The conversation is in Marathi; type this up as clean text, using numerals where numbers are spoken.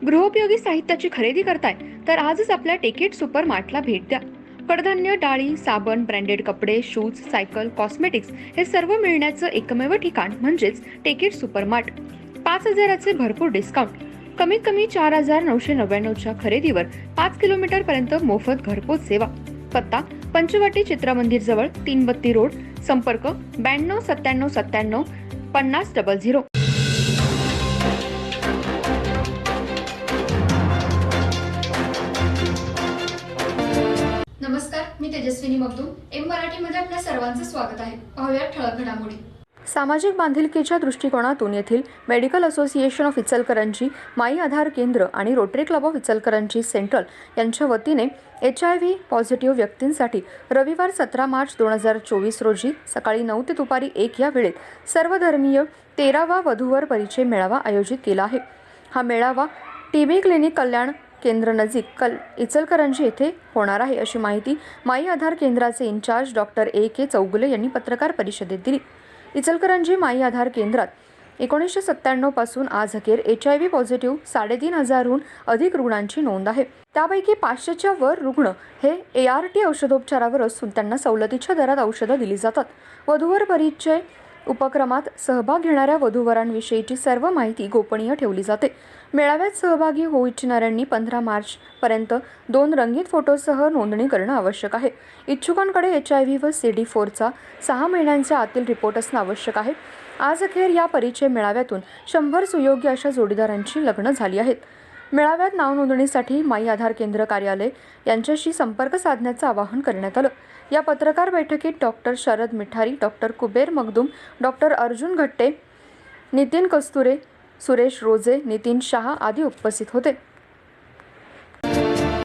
गृहोपयोगी साहित्याची खरेदी करताय तर आजच आपल्या टेकेट सुपर मार्टला भेट द्या. कडधान्य, डाळी, साबण, ब्रँडेड कपडे, शूज, सायकल, कॉस्मेटिक्स हे सर्व मिळण्याचं एकमेव ठिकाण म्हणजेच टेकेट सुपर मार्ट. 5,000चे भरपूर डिस्काउंट. कमीत कमी 4,999च्या खरेदीवर 5 किलोमीटर पर्यंत मोफत घरपोच सेवा. पत्ता पंचवटी चित्रमंदिर जवळ, 332 रोड. संपर्क 92 97 97 5000. नमस्कार, मी तेजस्विनी मगदूम. एम मराठीमध्ये आपल्या सर्वांचं स्वागत आहे. पाहूया ठळक घडामोडी. सामाजिक बांधिलकीच्या दृष्टिकोनातून येथील मेडिकल असोसिएशन ऑफ इचलकरंजी, माई आधार केंद्र आणि rotary club of Ichalkaranji central यांच्या वतीने HIV पॉझिटिव्ह व्यक्तींसाठी रविवार 17 मार्च 2024 रोजी सकाळी 9 ते दुपारी 1 या वेळेत सर्वधर्मीय 13वा वधूवर परिचय मेळावा आयोजित केला आहे. हा मेळावा TB क्लिनिक कल्याण केंद्र नजीक इचलकरंजी येथे होणार आहे, अशी माहिती माई आधार केंद्राचे इन्चार्ज डॉक्टर AK चौगुले यांनी पत्रकार परिषदेत दिली. इचलकरंजी माई आधार केंद्रात 1997 पासून आज अखेर HIV पॉझिटिव्ह 3,500हून अधिक रुग्णांची नोंद आहे. त्यापैकी 500च्या वर रुग्ण हे ART औषधोपचारावर असून त्यांना सवलतीच्या दरात औषधं दिली जातात. वधूवर परिचय उपक्रमात सहभाग घेणाऱ्या वधूवरांविषयीची सर्व माहिती गोपनीय ठेवली जाते. मेळाव्यात सहभागी होऊ इच्छिणाऱ्यांनी 15 मार्च पर्यंत 2 रंगीत फोटोसह नोंदणी करणं आवश्यक आहे. इच्छुकांकडे HIV व CD4चा 6 महिन्यांच्या आतील रिपोर्ट असणं आवश्यक आहे. आज अखेर या परिचय मेळाव्यातून 100 सुयोग्य अशा जोडीदारांची लग्न झाली आहेत. मेळाव्यात नावनोंदणीसाठी माई आधार केंद्र कार्यालय यांच्याशी संपर्क साधण्याचं आवाहन करण्यात आलं. या पत्रकार बैठकीत doctor Sharad Mithari, doctor Kuber Magdum, doctor Arjun Ghatte, Nitin Kasture, Suresh Roje, Nitin Shah आदी उपस्थित होते.